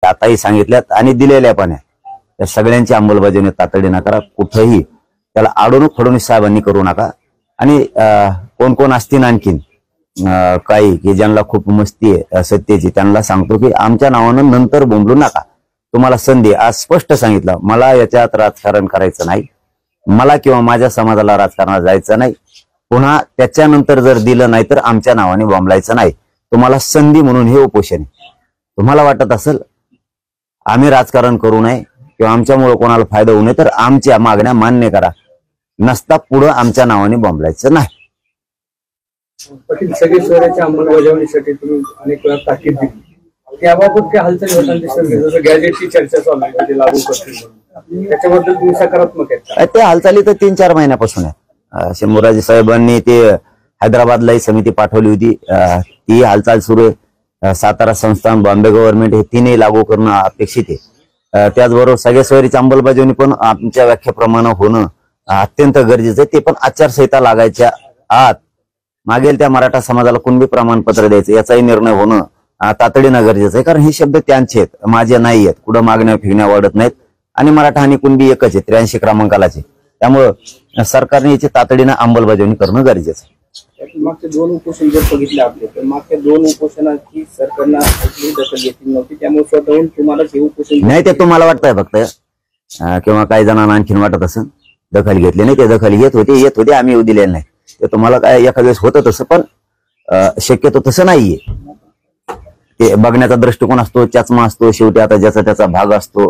आताही सांगितल्यात आणि दिलेल्या पण आहे, त्या सगळ्यांची अंमलबजावणी तातडीनं करा. कुठंही त्याला अडवणूक फडणवीस साहेबांनी करू नका. आणि कोण कोण असतील आणखीन काही की ज्यांना खूप मस्ती आहे सत्तेची, त्यांना सांगतो की आमच्या नावानं नंतर बोंबलू नका. तुम्हाला संधी आज स्पष्ट सांगितलं, मला याच्यात राजकारण करायचं नाही, मला किंवा माझ्या समाजाला राजकारणात जायचं नाही. पुन्हा त्याच्यानंतर जर दिलं नाही तर आमच्या नावाने बोंबलायचं नाही. तुम्हाला संधी म्हणून हे उपोषण आहे. तुम्हाला वाटत असेल आम्ही राजकारण करू नये किंवा आमच्यामुळे कोणाला फायदा होऊ नये तर आमच्या मागण्या मान्य करा, नसता पुढं आमच्या नावाने बोंबलायचं नाही. पाटील, सगळे शहराच्या अंमलबजावणीसाठी तुम्ही अनेक वेळा ताकीद दिली, त्याबाबत काय हालचाली होताना दिसत नाही? जसं गॅजेटची चर्चा चालू आहे ते लागू करतील, त्याच्याबद्दल तुम्ही सकारात्मक आहेत? ते हालचाली तर 3-4 महिन्यापासून आहे. शंभूराजे साहेबांनी ते हैदराबादलाही समिती पाठवली होती, ती हालचाल सुरू आहे. सातारा संस्थान, बॉम्बे गव्हर्नमेंट हे तीनही लागू करणं अपेक्षित आहे. त्याचबरोबर सगळ्या सोयरीची अंमलबजावणी पण आमच्या व्याख्येप्रमाणे होणं अत्यंत गरजेचं आहे. ते पण आचारसंहिता लागायच्या आत मागेल त्या मराठा समाजाला कुणबी प्रमाणपत्र द्यायचं याचाही निर्णय होणं तातडीनं गरजेचं आहे. कारण हे शब्द त्यांचे आहेत, माझे नाही आहेत. कुठं मागण्या फिरण्या वाढत नाहीत आणि मराठा आणि कुणबी एकच आहे, 83 क्रमांकालाचे. त्यामुळं सरकारने याची तातडीनं अंमलबजावणी करणं गरजेचं आहे. मागचे 2 उपोषण जर बघितले आपले तर मागच्या 2 उपोषणाची सरकारनं दखल घेतली नव्हती, त्यामुळे स्वतःहून तुम्हाला हे उपोषण नाही. ते तुम्हाला वाटतंय फक्त किंवा काही जणांना आणखीन वाटत असेल दखल घेतली नाही. ते दखल येत होते आम्ही येऊ दिलेलं नाही. ते तुम्हाला काय एखाद्या वेळेस होतं तसं, पण शक्यतो तसं नाहीये. ते बघण्याचा दृष्टिकोन असतो, चष्मा असतो, शेवटी आता ज्याचा त्याचा भाग असतो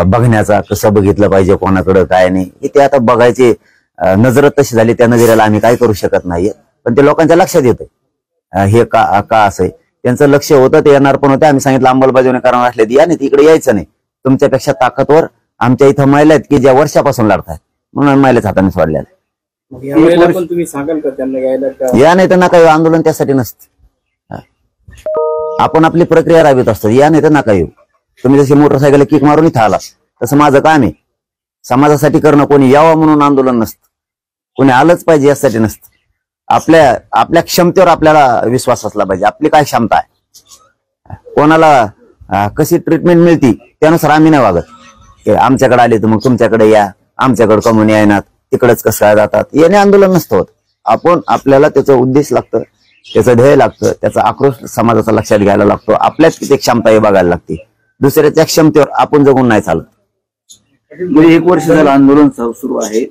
बघण्याचा, कसं बघितलं पाहिजे, कोणाकडे काय नाही. ते आता बघायचे नजर तशी झाली, त्या नजरेला आम्ही काय करू शकत नाहीये. पण ते लोकांच्या लक्षात येतं हे का असं आहे. त्यांचं लक्ष होतं, ते येणार पण होते. आम्ही सांगितलं अंमलबजावणी करणार असले या नाही, तिकडे यायचं नाही. तुमच्यापेक्षा ताकदवर आमच्या इथं महिला आहेत की ज्या वर्षापासून लढतात, म्हणून महिलाच हाताने सोडलेल्या. तुम्ही सांगाल का त्यांना यायला? या नाही तर नका. आंदोलन त्यासाठी नसतं, आपण आपली प्रक्रिया राबवित असतो. या नाही तर नका येऊ. तुम्ही जशी मोटरसायकल किक मारून इथं आला तसं माझं काम आहे समाजासाठी करणं. कोणी यावं म्हणून आंदोलन नसतं, कोणी आलंच पाहिजे यासाठी नसतं. आपल्या क्षमतेवर आपल्याला विश्वास असला पाहिजे. आपली काय क्षमता आहे, कोणाला कशी ट्रीटमेंट मिळती त्यानुसार आम्ही नाही वागत. आमच्याकडे आले तर मग तुमच्याकडे या, आमच्याकडे कमून येणार, तिकडेच कसं काय जातात, याने आंदोलन नसतं होत. आपण आपल्याला त्याचा उद्देश लागतं, त्याचं ध्येय लागतं, त्याचा आक्रोश समाजाचा लक्षात घ्यायला लागतो. आपल्याच किती क्षमता हे बघायला लागते. दुसऱ्याच्या क्षमतेवर आपण जगून नाही चालत. म्हणजे 1 वर्ष झालं आंदोलन सुरू आहे.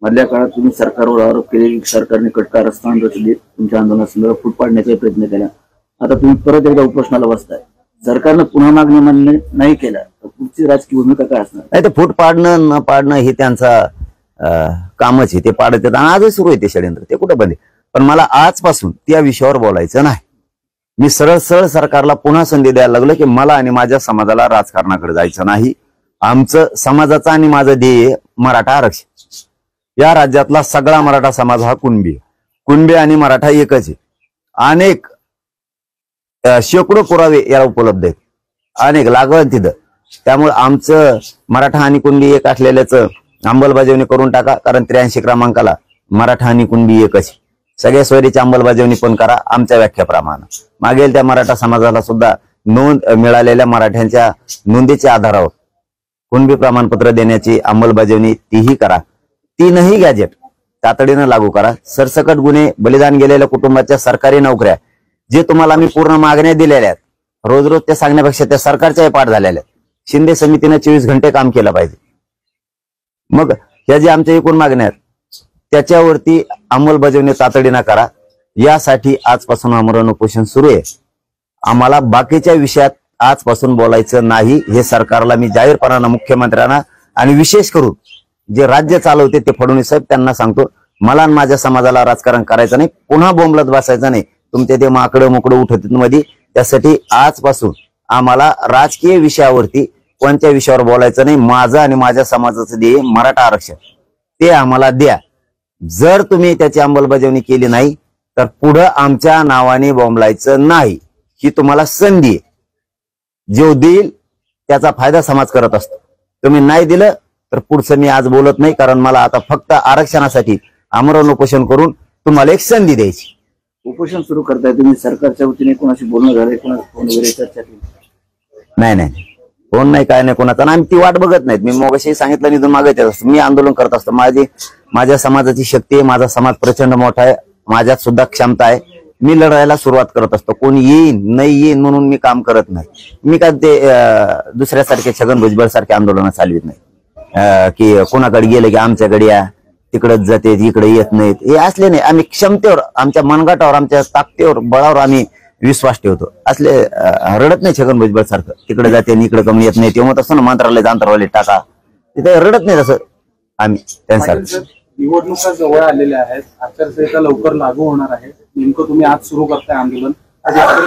मधल्या काळात तुम्ही सरकारवर आरोप केले की सरकारने कटकारस्थान रचले, तुमच्या आंदोलनासंदर्भात फूट पाडण्याचा प्रयत्न केला. आता तुम्ही परत एकदा उपोषणाला बसताय. सरकारनं पुन्हा मागणी मान्य नाही केला तर पुढची राजकीय भूमिका काय असणार? नाही, ते फूट पाडणं न पाडणं हे त्यांचा कामच आहे. ते पाडत येतात. आजही सुरू आहे ते षडयंत्र, ते कुठं बंद. पण मला आजपासून त्या विषयावर बोलायचं नाही. मी सरळ सरकारला पुन्हा संधी द्यायला लागलो की मला आणि माझ्या समाजाला राजकारणाकडे जायचं नाही. आमचं समाजाचं आणि माझं ध्येय मराठा आरक्षण. या राज्यातला सगळा मराठा समाज हा कुणबी आणि मराठा एकच आहे. अनेक शेकडो पुरावे याला उपलब्ध आहेत, अनेक लागवण तिथं. त्यामुळे आमचं मराठा आणि कुणबी एक असलेल्याच अंमलबजावणी करून टाका. कारण 83 क्रमांकाला मराठा आणि कुणबी एकच. सगळ्या सोयरीची अंमलबजावणी पण करा आमच्या व्याख्याप्रमाणे. मागेल त्या मराठा समाजाला सुद्धा नोंद मिळालेल्या मराठ्यांच्या नोंदीच्या आधारावर कुणबी प्रमाणपत्र देण्याची अंमलबजावणी तीही करा. 3ही गॅजेट तातडीनं लागू करा. सरसकट गुन्हे, बलिदान गेलेल्या कुटुंबाच्या सरकारी नोकऱ्या, जे तुम्हाला मी पूर्ण मागण्या दिलेल्या आहेत, रोज रोज त्या सांगण्यापेक्षा त्या सरकारच्याही पाठ झालेल्या आहेत. शिंदे समितीने 24 घंटे काम केलं पाहिजे. मग ह्या जे आमच्या एकूण मागण्या आहेत त्याच्यावरती अंमलबजावणी तातडीनं करा. यासाठी आजपासून आमरण उपोषण सुरू आहे. आम्हाला बाकीच्या विषयात आजपासून बोलायचं नाही. हे सरकारला मी जाहीरपणानं, मुख्यमंत्र्यांना आणि विशेष करून जे राज्य चालवते ते फडणवीस साहेब, त्यांना सांगतो, मला आणि माझ्या समाजाला राजकारण करायचं नाही, पुन्हा बोंबलत बसायचं नाही. तुमचे ते माकडं मोकडं उठत मध्ये. त्यासाठी आजपासून आम्हाला राजकीय विषयावरती कोणत्या विषयावर बोलायचं नाही. माझं आणि माझ्या समाजाचं ध्येय मराठा आरक्षण, ते आम्हाला द्या. जर तुम्ही त्याची अंमलबजावणी केली नाही तर पुढं आमच्या नावाने बोंबलायचं नाही. ही तुम्हाला संधी आहे. जो देईल त्याचा फायदा समाज करत असतो. तुम्ही नाही दिलं तर पुढचं मी आज बोलत नाही. कारण मला आता फक्त आरक्षणासाठी आमरण उपोषण करून तुम्हाला एक संधी द्यायची. उपोषण सुरू करताय तुम्ही, सरकारच्या वतीने कोणाशी बोलणं झालंय, कोणाशी फोन वगैरे चर्चा केली? नाही नाही, कोण नाही, काय नाही कोणाचा, आणि आम्ही ती वाट बघत नाहीत. मी मगाशी सांगितलं निधून मागत असतो, मी आंदोलन करत असतो. माझ्या समाजाची शक्ती आहे, माझा समाज प्रचंड मोठा आहे, माझ्यात सुद्धा क्षमता आहे. मी लढायला सुरुवात करत असतो. कोण येईन नाही येईन म्हणून मी काम करत नाही. मी काय ते दुसऱ्यासारखे छगन भुजबळ सारखे आंदोलन चालवित नाही की कोणाकडे गेले की आमच्याकडे या, तिकडेच जाते, इकडे येत नाहीत, हे असले नाही. आम्ही क्षमतेवर, आमच्या मनगटावर, आमच्या ताकदीवर, बळावर आम्ही विश्वास ठेवतो. असले रडत नाही छगन भुजबळ सारखं, तिकडे जाते आणि इकडे कमी येत नाही. तेव्हा तसं ना मंत्रालयात अंतरावले टाका, तिथे रडत नाही तसं आम्ही त्यांच्यासारखं. निवडणुका जवळ आलेल्या आहेत, आचारसंहिता लवकर लागू होणार आहे. नेमकं तुम्ही आज सुरू करताय आंदोलन,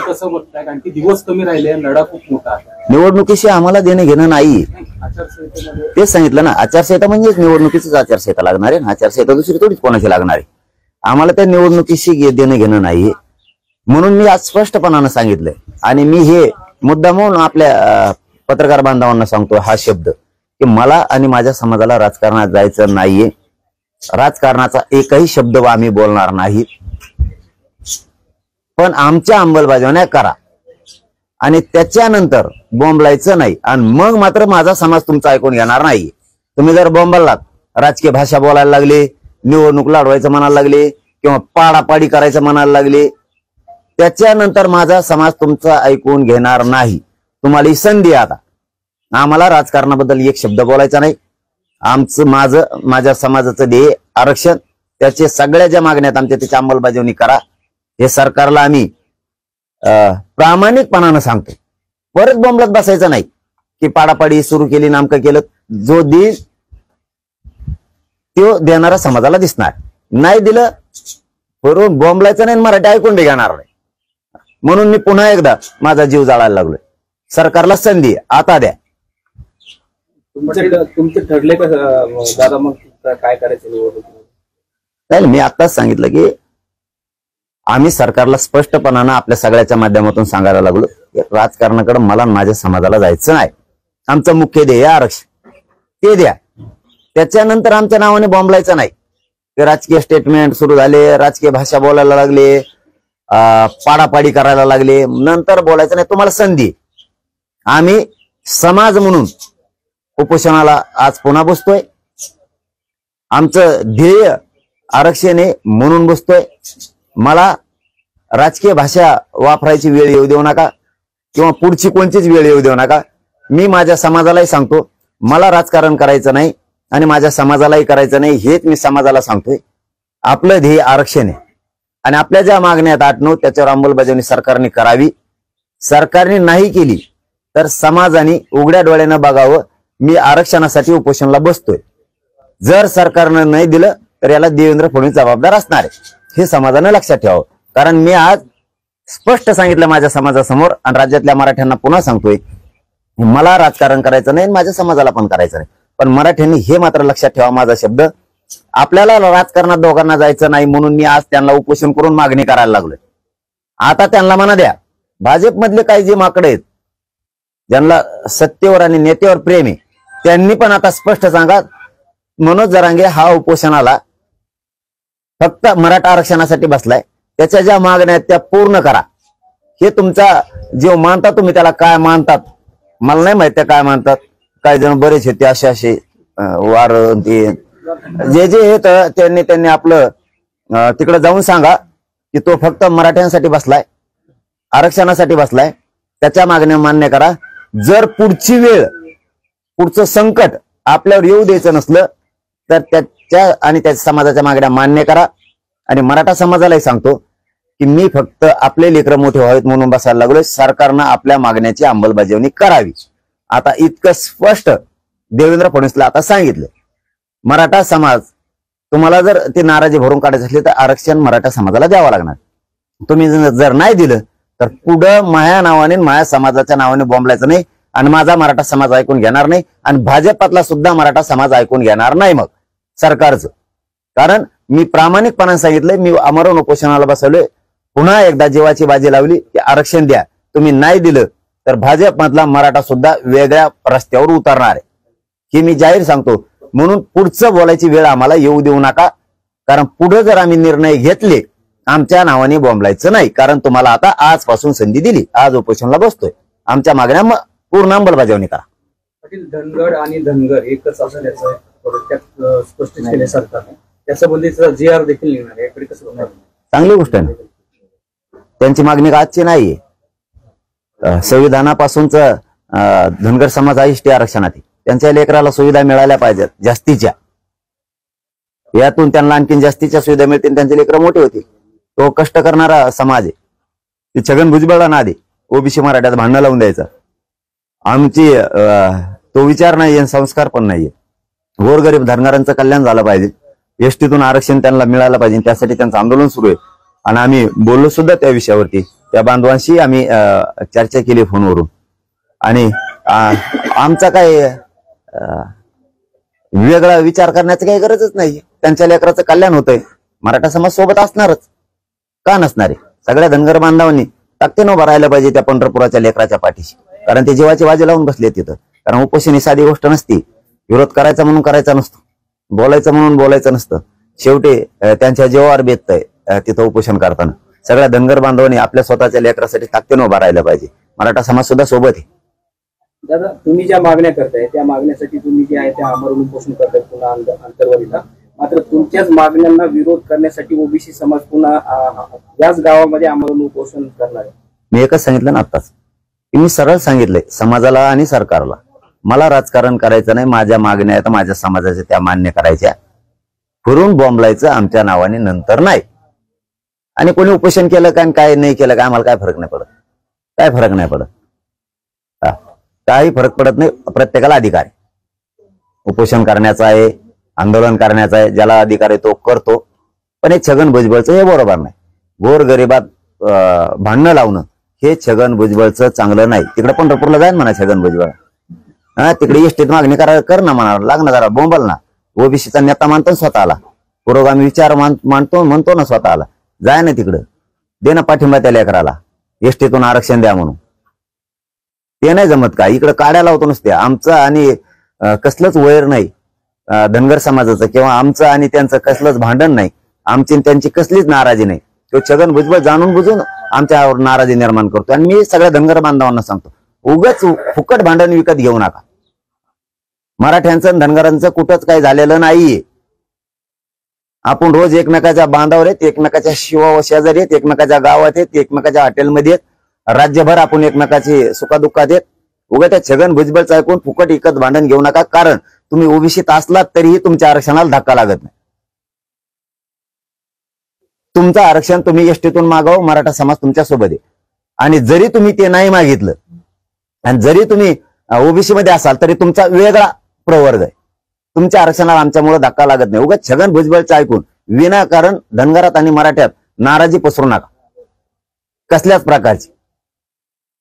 कसं बघताय? कारण की दिवस कमी राहिले, लढा खूप मोठा आहे. निवडणुकीशी आम्हाला देणं घेणं नाही, आचारसंहितेमध्ये तेच सांगितलं ना. आचारसंहिता म्हणजेच निवडणुकीचीच आचारसंहिता लागणार आहे ना. आचारसंहिता दुसरी थोडीच कोणाची लागणार आहे. आम्हाला त्या निवडणुकीशी देणं घेणं नाही, म्हणून मी आज स्पष्टपणानं सांगितलंय. आणि मी हे मुद्दा म्हणून आपल्या पत्रकार बांधवांना सांगतो हा शब्द, की मला आणि माझ्या समाजाला राजकारणात जायचं नाहीये. राजकारणाचा एकही शब्द आम्ही बोलणार नाही, पण आमच्या अंमलबजावण्या करा आणि त्याच्यानंतर बोंबलायचं नाही. आणि मग मात्र माझा समाज तुमचा ऐकून घेणार नाही. तुम्ही जर बोंबलात, राजकीय भाषा बोलायला लागले, निवडणूक लढवायचं म्हणायला लागले किंवा पाडापाडी करायचं म्हणायला लागले, त्याच्यानंतर माझा समाज तुमचा ऐकून घेणार नाही. तुम्हाला ही संधी आता. आम्हाला राजकारणाबद्दल एक शब्द बोलायचा नाही. माझ्या समाजाचं ध्येय आरक्षण, त्याचे सगळ्या ज्या मागण्यात आमच्या त्याची अंमलबजावणी करा. हे सरकारला आम्ही प्रामाणिकपणानं सांगतो. परत बोंबलत बसायचं नाही की पाडापाडी सुरू केली, नामकं केलं. जो देईल तो देणारा समाजाला दिसणार, नाही दिलं बरोबर बोंबलायचं नाही, मराठी ऐकून बी घेणार नाही. म्हणून मी पुन्हा एकदा माझा जीव जाळायला लागलोय. सरकारला संधी आता द्या. तुमचं ठरले का दादा, मग काय करायचं निवडणुकीमध्ये? नाही, मी आताच सांगितलं की आम्ही सरकारला स्पष्टपणानं आपल्या सगळ्याच्या माध्यमातून सांगायला लागलो, राजकारणाकडे मला माझ्या समाजाला जायचं नाही. आमचं मुख्य ध्येय आरक्षण, ते द्या. त्याच्यानंतर आमच्या नावाने बोंबलायचं नाही. ते राजकीय स्टेटमेंट सुरू झाले, राजकीय भाषा बोलायला लागले, पाडापाडी करायला लागले, नंतर बोलायचं नाही. तुम्हाला संधी. आम्ही समाज म्हणून उपोषणाला आज पुन्हा बसतोय. आमचं ध्येय आरक्षण आहे म्हणून बसतोय. मला राजकीय भाषा वापरायची वेळ येऊ देऊ नका किंवा पुढची कोणतीच वेळ येऊ देऊ नका. मी माझ्या समाजालाही सांगतो, मला राजकारण करायचं नाही आणि माझ्या समाजालाही करायचं नाही. हेच मी समाजाला सांगतोय. आपलं ध्येय आरक्षण आहे आणि आपल्या ज्या मागण्या आहेत 8-9 त्याच्यावर अंमलबजावणी सरकारने करावी. सरकारने नाही केली तर समाजाने उघड्या डोळ्यानं बघावं. मी आरक्षणासाठी उपोषणाला बसतोय. जर सरकारनं नाही दिलं तर याला देवेंद्र फडणवीस जबाबदार असणार आहे, हे समाजानं लक्षात ठेवावं. कारण मी आज स्पष्ट सांगितलं माझ्या समाजासमोर आणि राज्यातल्या मराठ्यांना पुन्हा सांगतोय, मला राजकारण करायचं नाही, माझ्या समाजाला पण करायचं नाही. पण मराठ्यांनी हे मात्र लक्षात ठेवा माझा शब्द, आपल्याला राजकारणात दोघांना जायचं नाही म्हणून मी आज त्यांना उपोषण करून मागणी करायला लागलोय. आता त्यांना म्हणा द्या, भाजपमधले काही जे माकडे आहेत ज्यांना सत्तेवर आणि नेत्यावर प्रेम आहे, त्यांनी पण आता स्पष्ट सांगा, मनोज जरांगे हा उपोषणाला फक्त मराठा आरक्षणासाठी बसलाय, त्याच्या ज्या मागण्या आहेत त्या पूर्ण करा. हे तुमचा जीव मानता, तुम्ही त्याला काय मानतात मला नाही माहिती काय मानतात. काही जण बरेच होते असे वार ते जे आहेत त्यांनी आपलं तिकडे जाऊन सांगा की तो फक्त मराठ्यांसाठी बसलाय, आरक्षणासाठी बसलाय. त्याच्या मागण्या मान्य करा. जर पुढची वेळ, पुढचं संकट आपल्यावर येऊ द्यायचं नसलं तर त्याच्या आणि त्या समाजाच्या मागण्या मान्य करा. आणि मराठा समाजालाही सांगतो की मी फक्त आपले लेकरं मोठे व्हावेत म्हणून बसायला लागलोय. सरकारनं आपल्या मागण्याची अंमलबजावणी करावी. आता इतकं स्पष्ट देवेंद्र फडणवीसला आता सांगितलं. मराठा समाज, तुम्हाला जर ती नाराजी भरून काढायची असली तर आरक्षण मराठा समाजाला द्यावं लागणार. तुम्ही जर नाही दिलं तर पुढं माझ्या नावाने, माझ्या समाजाच्या नावाने बोंबलायचं नाही आणि माझा मराठा समाज ऐकून घेणार नाही आणि भाजपातला सुद्धा मराठा समाज ऐकून घेणार नाही मग सरकारचं. कारण मी प्रामाणिकपणाने सांगितलंय, मी आमरण उपोषणाला बसवलोय. पुन्हा एकदा जीवाची बाजी लावली की आरक्षण द्या. तुम्ही नाही दिलं तर भाजपमधला मराठा सुद्धा वेगळ्या रस्त्यावर उतरणार आहे, हे मी जाहीर सांगतो. म्हणून पुढचं बोलायची वेळ आम्हाला येऊ देऊ नका. कारण पुढे जर आम्ही निर्णय घेतले, आमच्या नावाने बोंबलायचं नाही. कारण तुम्हाला आता आजपासून संधी दिली, आज उपोषणाला बसतोय. आमच्या मागण्या पूर्ण अंमलबजावणी करा. पाटील, धनगड आणि धनगर एकच असल्याचं थोडक्यात स्पष्ट केले सरकारने. त्या संबंधीचा GR देखील निघणार आहे, याकडे कसं बघणार? चांगली गोष्ट आहे ना. त्यांची मागणी आजची नाहीये. संविधानापासूनच धनगर समाज ST आरक्षणात आहे. त्यांच्या लेकराला सुविधा मिळाल्या पाहिजेत जास्तीच्या. यातून त्यांना आणखीन जास्तीच्या सुविधा मिळतील, त्यांचे लेकरं मोठे होतील. तो कष्ट करणारा समाज आहे. ते छगन भुजबळला ना दे ओबीसी मराठ्यात भांडणं लावून द्यायचं. आमची तो विचार नाहीये, संस्कार पण नाहीये. गोरगरीब धनगरांचं कल्याण झालं पाहिजे, STतून आरक्षण त्यांना मिळालं पाहिजे, त्यासाठी त्यांचं आंदोलन सुरू आहे. आणि आम्ही बोललो सुद्धा त्या विषयावरती. त्या बांधवांशी आम्ही चर्चा केली फोनवरून. आणि आमचा काय वेगळा विचार करण्याची काही गरजच नाही. त्यांच्या लेकराचं कल्याण होतंय, मराठा समाज सोबत असणारच, का नसणार आहे. सगळ्या धनगर बांधवांनी ताकदीनं उभं राहायला पाहिजे त्या पंढरपुराच्या लेकराच्या पाठीशी. कारण ते जीवाची बाजी लावून बसले तिथं. कारण उपोषण ही साधी गोष्ट नसती. विरोध करायचा म्हणून करायचा नसतो, बोलायचं म्हणून बोलायचं नसतं. शेवटी त्यांच्या जीवावर बेततंय तिथं उपोषण करताना. सगळ्या धनगर बांधवांनी आपल्या स्वतःच्या लेकरासाठी ताकदीनं उभा राहायला पाहिजे. मराठा समाज सुद्धा सोबत आहे. दादा, तुम्ही ज्या मागण्या करताय त्या मागण्यासाठी तुम्ही जे आहे त्या आमरण उपोषण करताय पुन्हा अंतर्वालीला. मात्र तुमच्याच मागण्यांना विरोध करण्यासाठी ओबीसी समाज पुन्हा याच गावामध्ये आमरण उपोषण करणार आहे. मी एकच सांगितलं ना आत्ताच, की मी सरळ सांगितलंय समाजाला आणि सरकारला, मला राजकारण करायचं नाही. माझ्या मागण्या आहेत माझ्या समाजाच्या, त्या मान्य करायच्या. फिरून बॉम्बलायचं आमच्या नावाने नंतर नाही. आणि कोणी उपोषण केलं काय काय नाही केलं काय आम्हाला काय फरक नाही पडत. काय फरक नाही पडत, काही फरक पडत नाही. प्रत्येकाला अधिकार आहे उपोषण करण्याचा आहे, आंदोलन करण्याचा आहे. ज्याला अधिकार आहे तो करतो. पण हे छगन भुजबळचं हे बरोबर नाही. गोरगरिबात भांडणं लावणं हे छगन भुजबळचं चांगलं नाही. तिकडे पंढरपूरला जाईन म्हणा छगन भुजबळ. तिकडे STत मागणी कर ना म्हणा, लागणार जरा बोंबल ना. ओबीसीचा नेता मानतो स्वतःला, पुरोगामी विचार म्हणतो ना स्वतःला. जाय ना तिकडं, दे ना पाठिंबा त्या लेकराला, STतून आरक्षण द्या म्हणून. ते नाही जमत का? इकडे काड्या लावतो नुसत्या. आमचं आणि कसलंच वैर नाही धनगर समाजाचं, किंवा आमचं आणि त्यांचं कसलंच भांडण नाही. आमची त्यांची कसलीच नाराजी नाही. तो छगन भुजबळ जाणून बुजून आमच्यावर नाराजी निर्माण करतो. आणि मी सगळ्या धनगर बांधवांना सांगतो, उगाच फुकट भांडण विकत घेऊ नका. मराठ्यांचं धनगरांचं कुठंच काही झालेलं नाहीये. आपण रोज एकमेकाच्या बांधावर आहेत, एकमेकाच्या शेजारी आहेत, एकमेकाच्या गावात आहेत, एकमेकाच्या हॉटेलमध्ये आहेत. राज्यभर आपण एकमेकाची सुखादुःखात आहेत. उगा त्या छगन भुजबळचं ऐकून फुकट विकत भांडण घेऊ नका. कारण तुम्ही ओबीसीत असलात तरीही तुमच्या आरक्षणाला धक्का लागत नाही. तुमचं आरक्षण तुम्ही STतून मागावं, मराठा समाज तुमच्या सोबत आहे. आणि जरी तुम्ही ते नाही मागितलं आणि जरी तुम्ही ओबीसी मध्ये असाल तरी तुमचा वेगळा प्रवर्ग आहे. तुमच्या आरक्षणाला आमच्यामुळे धक्का लागत नाही. उगाच छगन भुजबळचं ऐकून विनाकारण धनगरात आणि मराठ्यात नाराजी पसरू नका कसल्याच प्रकारची.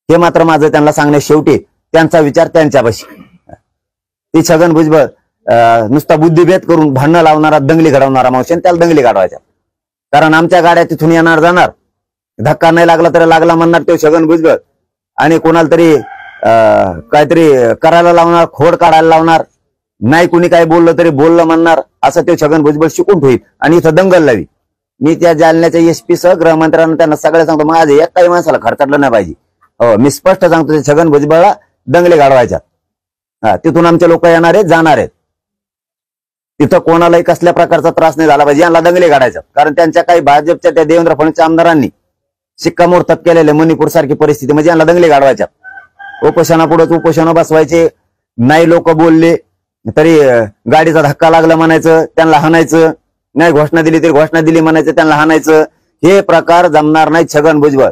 हे मात्र माझं त्यांना सांगणे, शेवटी त्यांचा विचार त्यांच्यापाशी. ती छगन भुजबळ नुसता बुद्धिभेद करून भांडणं लावणारा, दंगली घडवणारा मावशी, त्याला दंगली घडवायच्या. कारण आमच्या गाड्या तिथून येणार जाणार, धक्का नाही लागला तरी लागला म्हणणार तो छगन भुजबळ. आणि कोणाला तरी काहीतरी करायला लावणार, खोड काढायला लावणार. नाही कुणी काय बोललं तरी बोललं म्हणणार, असं ते छगन भुजबळ शिकून ठेवील आणि इथं दंगल लावी. मी त्या जालन्याच्या SP सह गृहमंत्र्यांना त्यांना सगळ्या सांगतो, माझे एक काही माणसाला खर्चाटलं नाही पाहिजे. हो, मी स्पष्ट सांगतो, ते छगन भुजबळला दंगली गाडवायच्या. तिथून आमचे लोक येणार आहेत, जाणार आहेत. तिथं कोणालाही कसल्या प्रकारचा त्रास नाही झाला पाहिजे, यांना दंगली गाडायच्या. कारण त्यांच्या काही भाजपच्या त्या देवेंद्र फडणवीसच्या आमदारांनी शिक्कामोर्तब केलेले मणिपूर सारखी परिस्थिती, म्हणजे यांना दंगली गाडवायच्या. उपोषणापुढेच उपोषण बसवायचे. नाही लोक बोलले तरी गाडीचा धक्का लागला म्हणायचं, त्यांना हाणायचं. नाही घोषणा दिली तरी घोषणा दिली म्हणायचं, त्यांना हाणायचं. हे प्रकार जमणार नाही छगन भुजबळ.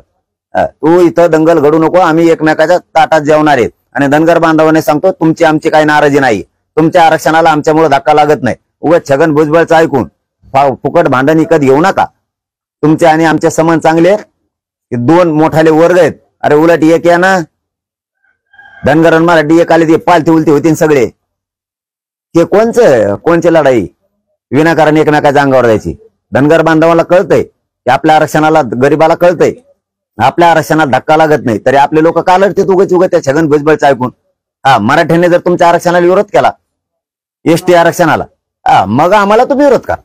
तू इथं दंगल घडू नको. आम्ही एकमेकाच्या ताटात जेवणार आहेत. आणि धनगर बांधवांनी सांगतो, तुमची आमची काही नाराजी नाही. तुमच्या आरक्षणाला आमच्यामुळे धक्का लागत नाही. उगाच छगन भुजबळचं ऐकून फुकट भांडण विकत घेऊ नका. तुमचे आणि आमचे संबंध चांगले आहेत. दोन मोठाले वर्ग आहेत. अरे उलट एक या ना, धनगर मराठी एक आले ते पालती उलती होती सगळे. हे कोणची लढाई विनाकारण एकमेकाच्या अंगावर जायची. धनगर बांधवाला कळतंय की आपल्या आरक्षणाला, गरीबाला कळतंय आपल्या आरक्षणाला धक्का लागत नाही, तरी आपले लोक का लढते उगाच त्या छगन भुजबळचं ऐकून. मराठ्याने जर तुमच्या आरक्षणाला विरोध केला, ST आरक्षणाला, मग आम्हाला तुम्ही विरोध करा.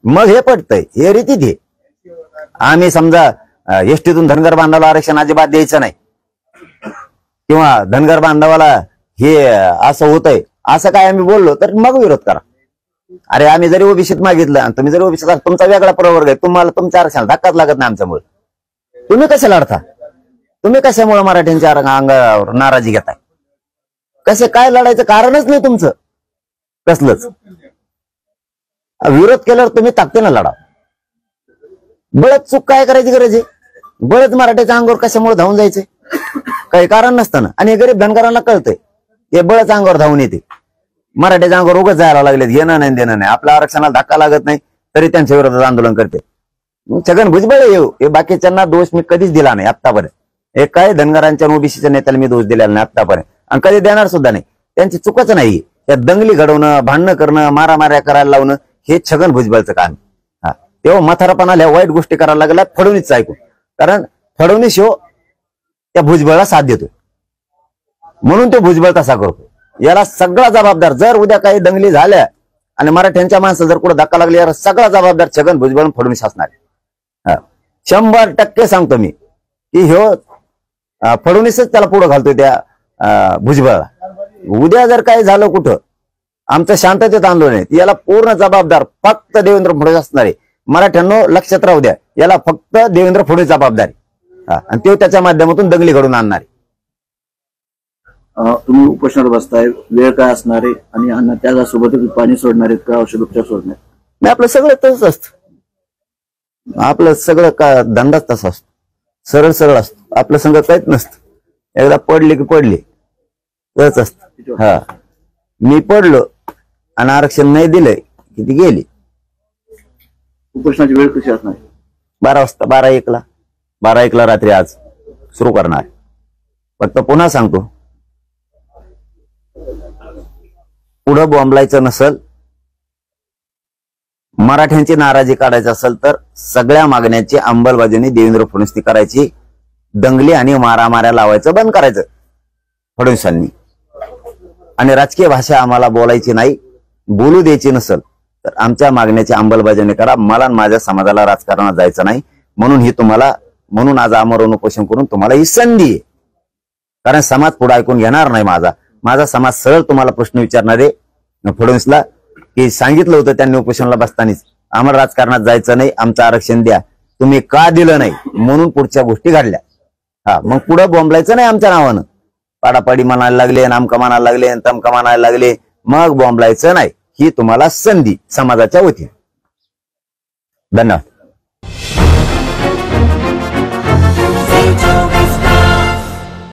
मग हे पटतंय, हे रीतीत हे. आम्ही समजा STतून धनगर बांधवाला आरक्षण अजिबात द्यायचं नाही, किंवा धनगर बांधवाला हे असं होतंय असं काय आम्ही बोललो तर मग विरोध करा. अरे आम्ही जरी ओबीसीत मागितलं आणि तुम्ही जरी ओबीसीत तुमचा वेगळा प्रवर्ग आहे, तुम्हाला तुमच्या आरक्षणाला धक्काच लागत नाही आमच्यामुळे. तुम्ही कसे लढता? तुम्ही कशामुळे मराठ्यांच्या अंगावर नाराजी घेताय? कसे काय लढायचं कारणच नाही तुमचं कसलंच. विरोध केल्यावर तुम्ही ताकदीनं लढा. बळच चूक काय करायची गरज आहे? बळच मराठ्याच्या अंगावर कशामुळे धावून जायचे? काही कारण नसताना. आणि हे गरीब धनगरांना कळतंय ते बळच अंगावर धावून येते. मराठ्याच्या अंगावर उगाच जायला लागले, घेणं नाही देणं नाही, आपल्या आरक्षणाला धक्का लागत नाही तरी त्यांच्या विरोधात आंदोलन करते. छगन भुजबळ येऊ हे बाकीच्यांना दोष मी कधीच दिला नाही आतापर्यंत. एक काय धनगरांच्या ओबीसीच्या नेत्याला मी दोष दिलेला नाही आतापर्यंत आणि कधी देणार सुद्धा नाही. त्यांची चुकच नाही. त्या दंगली घडवणं, भांडणं करणं, मारामाऱ्या करायला लावणं हे छगन भुजबळचं काम. हा तेव्हा म्हातारापणा आल्या वाईट गोष्टी करायला लागल्या फडणवीसचं ऐकून. कारण फडणवीस हो त्या भुजबळला साथ देतो म्हणून तो भुजबळ तसा करतो. याला सगळा जबाबदार जर उद्या काही दंगली झाल्या आणि मराठ्यांच्या माणसं जर कुठे धक्का लागली याला सगळा जबाबदार छगन भुजबळ फडणवीस असणार. 100% सांगतो मी की ह्यो फडणवीसच त्याला पुढे घालतोय त्या भुजबळला. उद्या जर काही झालं कुठं आमचं शांततेत आंदोलन आहे याला पूर्ण जबाबदार फक्त देवेंद्र फडणवीस असणार आहे. मराठ्यांनो लक्षात राहू द्या, याला फक्त देवेंद्र फडणवीस जबाबदार आहे आणि तो त्याच्या माध्यमातून दंगली घडून आणणार आहे. तुम्ही उपोषणावर बसताय, वेळ काय असणार आहे आणि अन्न त्याच्यासोबतच पाणी सोडणार आहेत का औषध उपचार सोडणार? नाही आपलं सगळं तसंच असतं. आपलं सगळं का धंदाच तसा असतो, सरळ सरळ असतो. आपलं संग काहीच नसतं. एकदा पडले की पडले तसंच असतं. हा मी पडलो आणि आरक्षण नाही दिलंय की ती गेली. उपोषणाची वेळ कशी असणार? 12 वाजता 12-1ला रात्री आज सुरू करणार. फक्त पुन्हा सांगतो पुढं बॉम्बलायचं नसल, मराठ्यांची नाराजी काढायची असेल तर सगळ्या मागण्यांची अंमलबजावणी देवेंद्र फडणवीस करायची. दंगली आणि मारामाऱ्या लावायचं बंद करायचं फडणवीसांनी. आणि राजकीय भाषा आम्हाला बोलायची नाही, बोलू द्यायची नसल तर आमच्या मागण्याची अंमलबजावणी करा. मला आणि माझ्या समाजाला राजकारणात जायचं नाही म्हणून आज आमरण उपोषण करून तुम्हाला ही संधी आहे. कारण समाज पुढे ऐकून घेणार नाही. माझा समाज सरळ तुम्हाला प्रश्न विचारणार आहे फडणवीसला की सांगितलं होतं त्यांनी उपोषणाला बसतानाच आम्हाला राजकारणात जायचं नाही, आमचं आरक्षण द्या, तुम्ही का दिलं नाही म्हणून पुढच्या गोष्टी घडल्या. हा मग पुढे बॉम्बलायचं नाही आमच्या नावानं. पाडापाडी म्हणायला लागले, नामका म्हणायला लागले, तमका म्हणायला लागले, मग बॉम्बलायचं नाही. ही तुम्हाला संधी समाजाच्या वतीने. धन्यवाद.